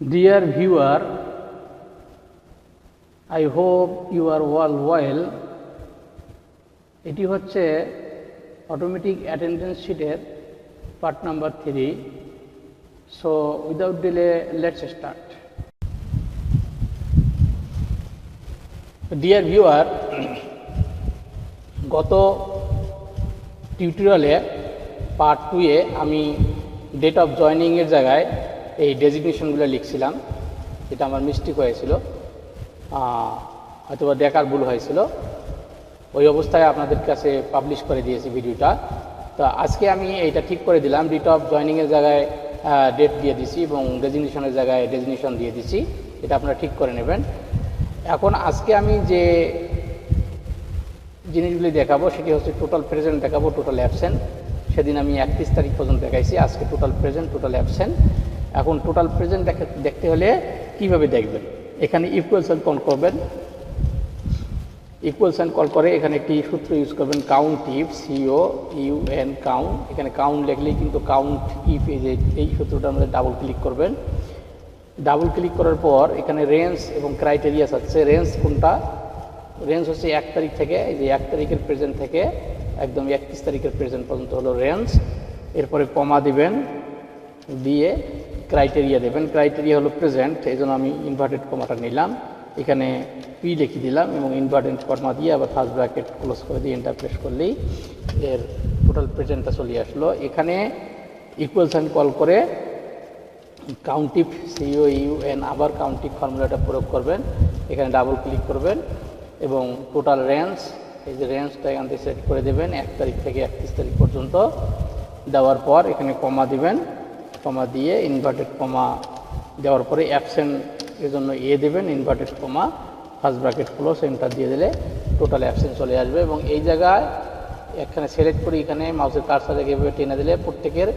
Dear viewer, I hope you are all well. এটি হচ্ছে automatic attendance শিটের part number 3. So without delay let's start. Dear viewer, গত টিউটোরিয়ালে part 2-এ আমি date of জয়নিংয়ের জায়গায় এই ডেজিগনেশনগুলো লিখছিলাম, এটা আমার মিস্টেক হয়েছিল, হয়তো দেখার ভুল হয়েছিল। ওই অবস্থায় আপনাদের কাছে পাবলিশ করে দিয়েছি ভিডিওটা। তো আজকে আমি এইটা ঠিক করে দিলাম, ডেট অফ জয়নিংয়ের জায়গায় ডেট দিয়ে দিছি এবং ডেজিগনেশনের জায়গায় ডেজিগনেশন দিয়ে দিছি। এটা আপনারা ঠিক করে নেবেন। এখন আজকে আমি যে জিনিসগুলি দেখাবো সেটি হচ্ছে টোটাল প্রেজেন্ট দেখাবো, টোটাল অ্যাবসেন্ট। সেদিন আমি 31 তারিখ পর্যন্ত দেখাইছি, আজকে টোটাল প্রেজেন্ট, টোটাল অ্যাবসেন্ট। এখন টোটাল প্রেজেন্ট দেখতে হলে কিভাবে দেখবেন? এখানে ইকুয়াল সাইন কল করবেন, ইকুয়াল সাইন কল করে এখানে একটি সূত্র ইউজ করবেন, কাউন্ট ইফ, COUN কাউন্ট। এখানে কাউন্ট লিখলেই কিন্তু কাউন্ট ইফ, এই সূত্রটার মধ্যে ডাবল ক্লিক করবেন। ডাবল ক্লিক করার পর এখানে রেঞ্জ এবং ক্রাইটেরিয়াস আছে। রেঞ্জ কোনটা? রেঞ্জ হচ্ছে 1 তারিখ থেকে, এই যে 1 তারিখের প্রেজেন্ট থেকে একদম 31 তারিখের প্রেজেন্ট পর্যন্ত হলো রেঞ্জ। এরপরে কমা দিবেন, দিয়ে ক্রাইটেরিয়া দেবেন। ক্রাইটেরিয়া হলো প্রেজেন্ট, এই জন্য আমি ইনভার্টেড কমাটা নিলাম। এখানে পি লিখে দিলাম এবং ইনভার্টেড কমা দিয়ে আবার ফার্স্ট ব্র্যাকেট ক্লোজ করে দিয়ে এন্টার প্রেস করলেই এর টোটাল প্রেজেন্টটা চলে আসলো। এখানে ইকুয়াল সাইন কল করে কাউন্টিভ, COUN, আবার কাউন্টিভ ফর্মুলাটা প্রয়োগ করবেন। এখানে ডাবল ক্লিক করবেন এবং টোটাল রেঞ্জ, এই যে রেঞ্জটা এখান থেকে সেট করে দেবেন 1 তারিখ থেকে 31 তারিখ পর্যন্ত। দেওয়ার পর এখানে কমা দিবেন, কমা দিয়ে ইনভার্টেড কমা দেওয়ার পরে অ্যাবসেন্ট এর জন্য দেবেন, inverted comma first bracket close, enter দিয়ে দিলে টোটাল অ্যাবসেন্ট চলে আসবে। এবং এই জায়গায় এখানে সিলেক্ট করে এখানে মাউসের কার্সার রেখে এভাবে টেনে দিলে প্রত্যেকের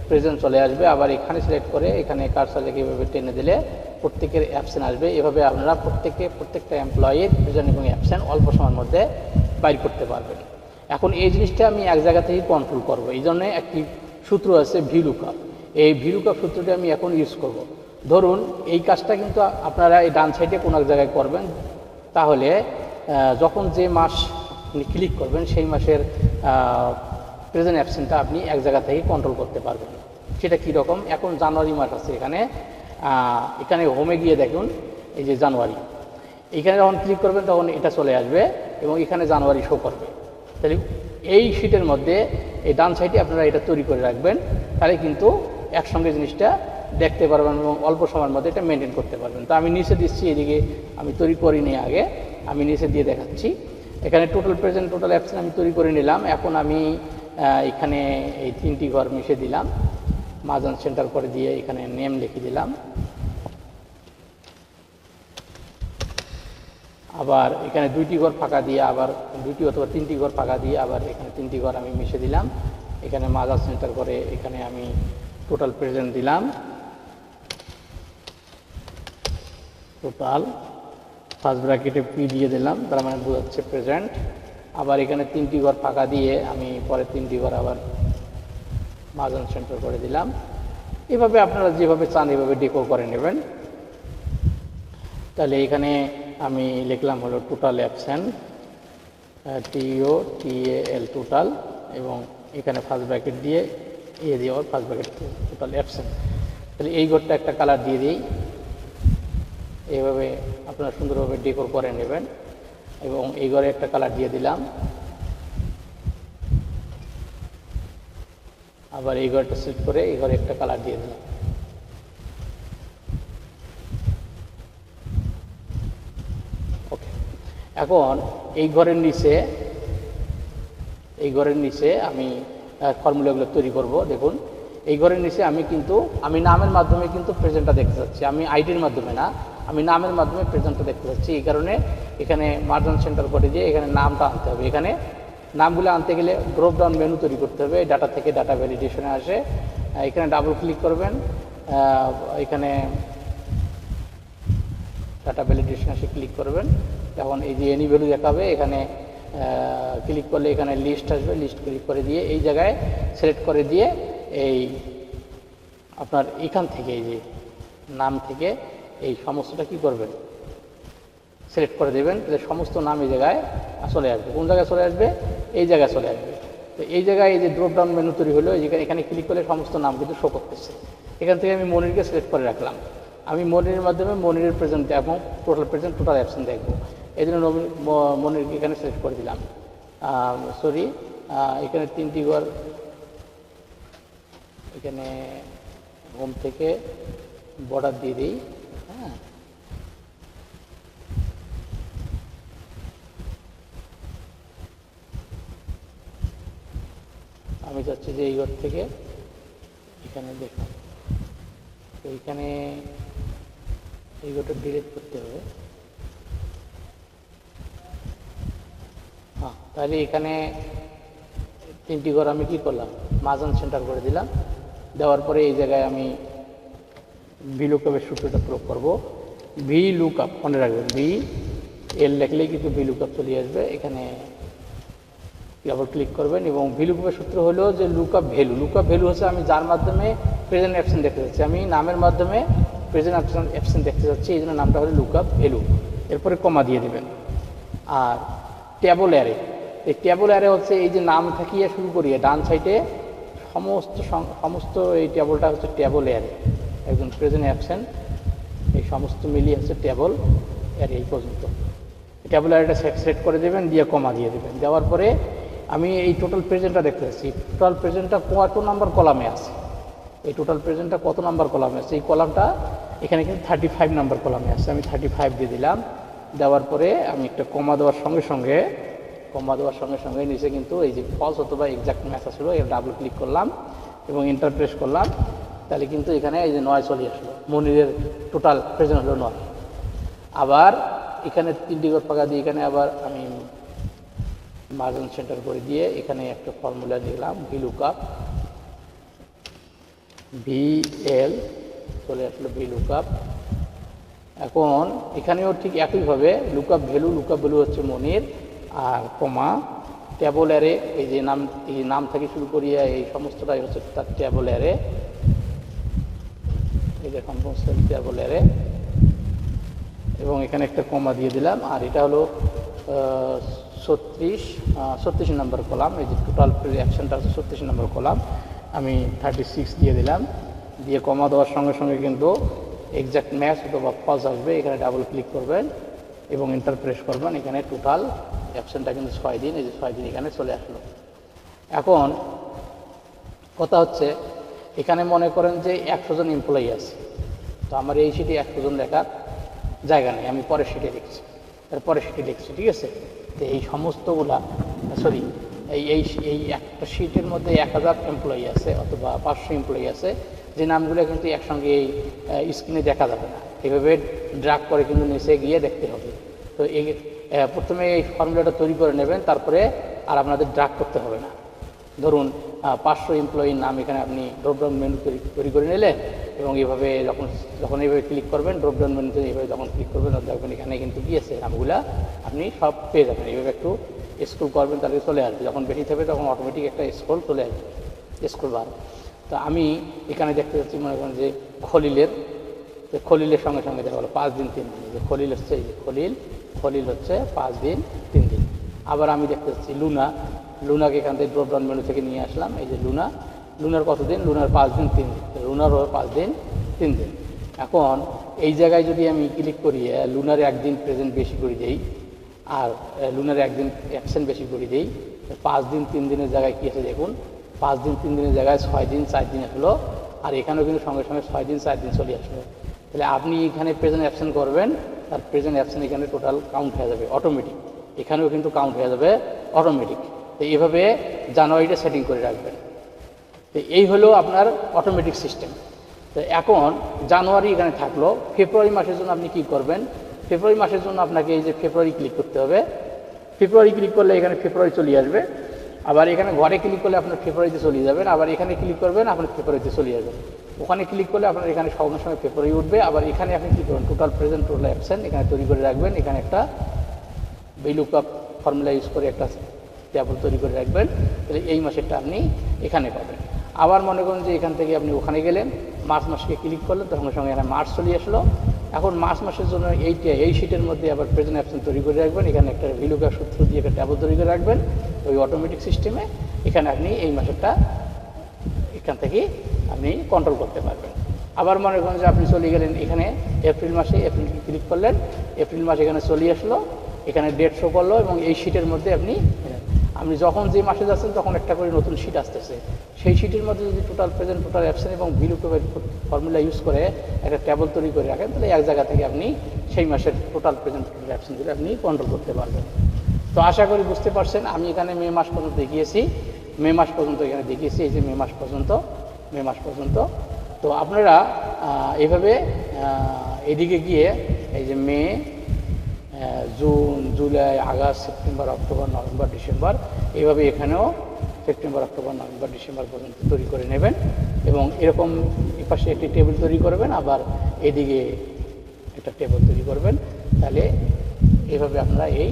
প্রেজেন্ট চলে আসবে। আবার এখানে সিলেক্ট করে এখানে কার্সার রেখে এভাবে টেনে দিলে প্রত্যেকের অ্যাবসেন্ট আসবে। এভাবে আপনারা প্রত্যেকটা এমপ্লয়ির প্রেজেন্ট এবং অ্যাবসেন্ট অল্প সময়ের মধ্যে বাইর করতে পারবেন। এখন এই জিনিসটা আমি এক জায়গা থেকে কন্ট্রোল করব, এই জন্য একটি সূত্র আছে ভিলুকআপ। এই ভিলুকআপ সূত্রটি আমি এখন ইউজ করব। ধরুন এই কাজটা কিন্তু আপনারা এই ডান সাইডে কোনো এক জায়গায় করবেন, তাহলে যখন যে মাস ক্লিক করবেন সেই মাসের প্রেজেন্ট অ্যাবসেন্টটা আপনি এক জায়গা থেকে কন্ট্রোল করতে পারবেন। সেটা কীরকম? এখন জানুয়ারি মাস আছে, এখানে হোমে গিয়ে দেখুন, এই যে জানুয়ারি, এখানে যখন ক্লিক করবেন তখন এটা চলে আসবে এবং এখানে জানুয়ারি শো করবে। তাহলে এই শিটের মধ্যে এই ডান সাইডে আপনারা এটা তৈরি করে রাখবেন, তাহলে কিন্তু একসঙ্গে জিনিসটা দেখতে পারবেন এবং অল্প সময়ের মধ্যে এটা মেনটেন করতে পারবেন। তো আমি নিচে দিচ্ছি, এদিকে আমি তৈরি করিনি আগে, আমি নিচে দিয়ে দেখাচ্ছি। এখানে টোটাল প্রেজেন্ট, টোটাল অ্যাবসেন্ট আমি তৈরি করে নিলাম। এখন আমি এখানে এই 3টি ঘর মিশে দিলাম, মাঝান সেন্টার করে দিয়ে এখানে নেম লিখে দিলাম। আবার এখানে 2টি ঘর ফাঁকা দিয়ে আবার 2টি অথবা 3টি ঘর ফাঁকা দিয়ে আবার এখানে 3টি ঘর আমি মিশে দিলাম। এখানে মাঝান সেন্টার করে এখানে আমি টোটাল প্রেজেন্ট দিলাম, টোটাল ফার্স্ট ব্র্যাকেটে পি দিয়ে দিলাম, তার মানে বোঝাচ্ছে প্রেজেন্ট। আবার এখানে 3টি ঘর ফাঁকা দিয়ে আমি পরে 3টি ঘর আবার মাঝান সেন্টার করে দিলাম। এভাবে আপনারা যেভাবে চান এভাবে ডেকো করে নেবেন। তাহলে এখানে আমি লিখলাম হলো টোটাল অ্যাবসেন্ট, TOTAL টোটাল, এবং এখানে ফার্স্ট ব্র্যাকেট দিয়ে দিয়ে আবার ফার্স্ট ব্র্যাকেট টোটাল অ্যাবসেন্ট। তাহলে এই ঘরটা একটা কালার দিয়ে দিই। এইভাবে আপনারা সুন্দরভাবে ডেকোর করে নেবেন এবং এই ঘরে একটা কালার দিয়ে দিলাম। আবার এই ঘরটা সিলেক্ট করে এই ঘরে একটা কালার দিয়ে দিলাম। ওকে, এখন এই ঘরের নিচে আমি ফর্মুলাগুলো তৈরি করব। দেখুন এই ঘরের নিচে আমি নামের মাধ্যমে কিন্তু প্রেজেন্টটা দেখতে চাচ্ছি, আমি আইডির মাধ্যমে না, আমি নামের মাধ্যমে প্রেজেন্টটা দেখতে চাচ্ছি। এই কারণে এখানে মার্জিন সেন্টার করে দিয়ে এখানে নামটা আনতে হবে। এখানে নামগুলো আনতে গেলে ড্রপ ডাউন মেনু তৈরি করতে হবে, ডাটা থেকে ডাটা ভ্যালিডেশনে আসে। এখানে ডাবল ক্লিক করবেন, এখানে ডাটা ভ্যালিডেশন আসে ক্লিক করবেন, তখন এই যে এনি ভ্যালু দেখাবে। এখানে ক্লিক করলে এখানে লিস্ট আসবে, লিস্ট ক্লিক করে দিয়ে এই জায়গায় সিলেক্ট করে দিয়ে এই আপনার এখান থেকে এই যে নাম থেকে এই সমস্তটা কি করবেন, সিলেক্ট করে দেবেন, তাহলে সমস্ত নাম এই জায়গায় চলে আসবে। কোন জায়গায় চলে আসবে? এই জায়গায় চলে আসবে। তো এই জায়গায় এই যে ড্রপ ডাউন মেনু তৈরি হলো, এখানে ক্লিক করলে সমস্ত নাম কিন্তু শো করতেছে। এখান থেকে আমি মনিরকে সিলেক্ট করে রাখলাম। আমি মনিরের মাধ্যমে মনিরের প্রেজেন্ট এবং টোটাল অ্যাবসেন্ট দেখবো। এই জন্য মনিরকে এখানে সিলেক্ট করে দিলাম। সরি, এখানে 3টি ঘর, এখানে হোম থেকে বর্ডার দিয়ে দিই। হ্যাঁ, আমি চাচ্ছি যে এই ঘর থেকে এখানে দেখুন, এইখানে এই ঘরটা ডিলিট করতে হবে। হ্যাঁ, তাহলে এখানে 3টি ঘর আমি কি করলাম, মাঝান সেন্টার করে দিলাম। দেওয়ার পরে এই জায়গায় আমি ভিলুকআপের সূত্রটা প্রয়োগ করব। ভি লুকআপ মনে রাখবেন, ভি এল লেখলেই কিন্তু ভি লুকআপ চলে আসবে। এখানে ডাবল ক্লিক করবেন এবং ভিলুকআপের সূত্র হলো যে লুকআপ ভ্যালু। লুকআপ ভ্যালু হচ্ছে আমি যার মাধ্যমে প্রেজেন্ট অ্যাবসেন্ট দেখতে যাচ্ছি, আমি নামের মাধ্যমে প্রেজেন্ট অ্যাবসেন্ট দেখতে যাচ্ছি, এই জন্য নামটা হলো লুকআপ ভ্যালু। এরপরে কমা দিয়ে দেবেন। আর ট্যাবল অ্যারে, এই ট্যাবল অ্যারে হচ্ছে এই যে নাম থাকিয়ে শুরু করিয়ে ডান সাইডে সমস্ত এই ট্যাবলটা হচ্ছে ট্যাবল অ্যারে, একজন প্রেজেন্ট অ্যাবসেন্ট এই সমস্ত মিলিয়ে হচ্ছে ট্যাবল অ্যারে। এই পর্যন্ত ট্যাবল অ্যারেটা সেট করে দেবেন, দিয়ে কমা দিয়ে দেবেন। দেওয়ার পরে আমি এই টোটাল প্রেজেন্টটা দেখতে পাচ্ছি, টোটাল প্রেজেন্টটা কত নাম্বার কলামে আছে, এই টোটাল প্রেজেন্টটা কত নাম্বার কলামে আছে, এই কলামটা এখানে কিন্তু 35 নাম্বার কলামে আছে। আমি 35 দিয়ে দিলাম। দেওয়ার পরে আমি একটা কমা দেওয়ার সঙ্গে সঙ্গে নিচে কিন্তু এই যে ফলস অথবা এক্সাক্ট ম্যাচ আসলো, এর ডাবল ক্লিক করলাম এবং এন্টার প্রেস করলাম, তাহলে কিন্তু এখানে এই যে 9 চলে আসলো। মনিরের টোটাল প্রেজেন্ট হলো 9। আবার এখানে 3টি ঘর ফাঁকা দিয়ে এখানে আবার আমি মার্জিন সেন্টার করে দিয়ে এখানে একটা ফর্মুলা নিলাম, ভি লুকআপ, ভিএল চলে আসলো ভি লুকআপ। এখন এখানেও ঠিক একইভাবে লুকআপ ভ্যালু হচ্ছে মনির, আর কমা ট্যাবল অ্যারে, এই যে নাম থেকে শুরু করিয়ে এই সমস্তটাই হচ্ছে তার ট্যাবল অ্যারে। এই দেখুন ট্যাবল অ্যারে এবং এখানে একটা কমা দিয়ে দিলাম। আর এটা হলো 36 নম্বর কলাম, এই যে টোটাল অ্যাকশনটা হচ্ছে 36 নম্বর কলাম, আমি 36 দিয়ে দিলাম। দিয়ে কমা দেওয়ার সঙ্গে সঙ্গে কিন্তু এক্সাক্ট ম্যাচ অথবা ফলস আসবে। এখানে ডাবল ক্লিক করবেন এবং এন্টার প্রেস করবেন। এখানে টোটাল অ্যাবসেন্টটা কিন্তু 6 দিন, এই যে 6 দিন এখানে চলে আসলো। এখন কথা হচ্ছে এখানে মনে করেন যে 100 জন এমপ্লয়ি আছে, তো আমার এই শিটে 100 জন লেখার জায়গা নেই, আমি পরের শিটে লিখছি, পরের শিটে লিখছি, ঠিক আছে। তো এই সমস্তগুলা সরি এই একটা শিটের মধ্যে 1000 এমপ্লয়ি আছে অথবা 500 এমপ্লয়ি আছে, যে নামগুলো কিন্তু একসঙ্গে এই স্ক্রিনে দেখা যাবে না, এভাবে ড্রাগ করে কিন্তু নিচে গিয়ে দেখতে হবে। তো এই প্রথমে এই ফর্মুলাটা তৈরি করে নেবেন, তারপরে আর আপনাদের ড্রাগ করতে হবে না। ধরুন 500 এমপ্লয়ির নাম এখানে আপনি ড্রপডাউন মেনু তৈরি করে নিলেন এবং এইভাবে যখন এইভাবে ক্লিক করবেন, ড্রপডাউন মেনুতে এইভাবে যখন ক্লিক করবেন দেখবেন এখানে কিন্তু গিয়েছে নামগুলা আপনি সব পেয়ে যাবেন। এইভাবে একটু স্ক্রল করবেন, তাহলে চলে আসবে। যখন বেশি থাকবে তখন অটোমেটিক একটা স্ক্রল চলে আসবে, স্ক্রল বার। তো আমি এখানে দেখতে পাচ্ছি মনে করেন যে খলিলের সঙ্গে সঙ্গে দেখা গেলো 5 দিন 3 দিন, যে খলিল হচ্ছে এই যে খলিল হচ্ছে 5 দিন 3 দিন। আবার আমি দেখতে পাচ্ছি লুনাকে এখান থেকে ড্রপডাউন মেনু থেকে নিয়ে আসলাম, এই যে লুনার কত দিন, লুনার 5 দিন 3 দিন, লুনারও 5 দিন 3 দিন। এখন এই জায়গায় যদি আমি ক্লিক করি লুনার 1 দিন প্রেজেন্ট বেশি করে দিই আর লুনার 1 দিন অ্যাবসেন্ট বেশি করে দিই, 5 দিন 3 দিনের জায়গায় কী আছে দেখুন, 5 দিন 3 দিনের জায়গায় 6 দিন 4 দিন আসলো। আর এখানেও কিন্তু সঙ্গে সঙ্গে 6 দিন 4 দিন চলে আসলো। তাহলে আপনি এখানে প্রেজেন্ট অ্যাবসেন্ট করবেন, তার প্রেজেন্ট অ্যাবসেন্ট এখানে টোটাল কাউন্ট হয়ে যাবে অটোমেটিক, এখানেও কিন্তু কাউন্ট হয়ে যাবে অটোমেটিক। তো এইভাবে জানুয়ারিটা সেটিং করে রাখবেন। তো এই হলো আপনার অটোমেটিক সিস্টেম। তো এখন জানুয়ারি এখানে থাকলো, ফেব্রুয়ারি মাসের জন্য আপনি কি করবেন, ফেব্রুয়ারি মাসের জন্য আপনাকে এই যে ফেব্রুয়ারি ক্লিক করতে হবে। ফেব্রুয়ারি ক্লিক করলে এখানে ফেব্রুয়ারি চলে আসবে। আবার এখানে ঘরে ক্লিক করলে আপনার ফেব্রুয়ারিতে চলে যাবেন, আবার এখানে ক্লিক করবেন আপনার ফেব্রুয়ারিতে চলে যাবেন। ওখানে ক্লিক করলে আপনার এখানে সঙ্গে সঙ্গে ফেব্রুয়ারি উঠবে। আবার এখানে আপনি কী করবেন, টোটাল প্রেজেন্ট টোটাল অ্যাবসেন্ট এখানে তৈরি করে রাখবেন। এখানে একটা ভিলুকআপ ফর্মুলা ইউজ করে একটা ট্যাবল তৈরি করে রাখবেন, তাহলে এই মাসেরটা আপনি এখানে পাবেন। আবার মনে করুন যে এখান থেকে আপনি ওখানে গেলেন, মার্চ মাসকে ক্লিক করলেন, তখন সঙ্গে এখানে মার্চ চলে আসলো। এখন মার্চ মাসের জন্য এই শিটের মধ্যে আবার প্রেজেন্ট অ্যাবসেন্ট তৈরি করে রাখবেন, এখানে একটা ভিলুকার সূত্র দিয়ে একটা ট্যাবল তৈরি করে রাখবেন ওই অটোমেটিক সিস্টেমে। এখানে আপনি এই মাসেরটা এখান থেকে আপনি কন্ট্রোল করতে পারবেন। আবার মনে করেন যে আপনি চলে গেলেন এখানে এপ্রিল মাসে, এপ্রিল ক্লিক করলেন, এপ্রিল মাসে এখানে চলে আসলো, এখানে ডেট শো করলো এবং এই শিটের মধ্যে আপনি যখন যে মাসে যাচ্ছেন তখন একটা করে নতুন শিট আসতেছে, সেই শিটের মধ্যে যদি টোটাল প্রেজেন্ট, টোটাল অ্যাবসেন্ট এবং ভিলুকের ফর্মুলা ইউজ করে একটা ট্যাবল তৈরি করে রাখেন, তাহলে এক জায়গা থেকে আপনি সেই মাসের টোটাল প্রেজেন্ট, টোটাল অ্যাবসেন্টগুলো আপনি কন্ট্রোল করতে পারবেন। তো আশা করি বুঝতে পারছেন। আমি এখানে মে মাস পর্যন্ত দেখিয়েছি, মে মাস পর্যন্ত এখানে দেখিয়েছি, এই যে মে মাস পর্যন্ত। তো আপনারা এইভাবে এদিকে গিয়ে এই যে May, June, July, August, September, October, November, December, এইভাবে এখানেও সেপ্টেম্বর, অক্টোবর, নভেম্বর, ডিসেম্বর পর্যন্ত তৈরি করে নেবেন এবং এরকম এপাশে একটি টেবিল তৈরি করবেন, আবার এদিকে একটা টেবিল তৈরি করবেন। তাহলে এইভাবে আপনারা এই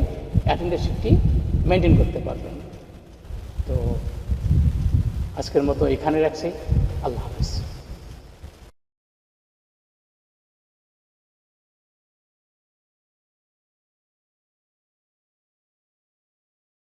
অ্যাটেন্ডেন্স শিটটি মেনটেন করতে পারবেন। তো আজকের মতো এখানে রাখছি।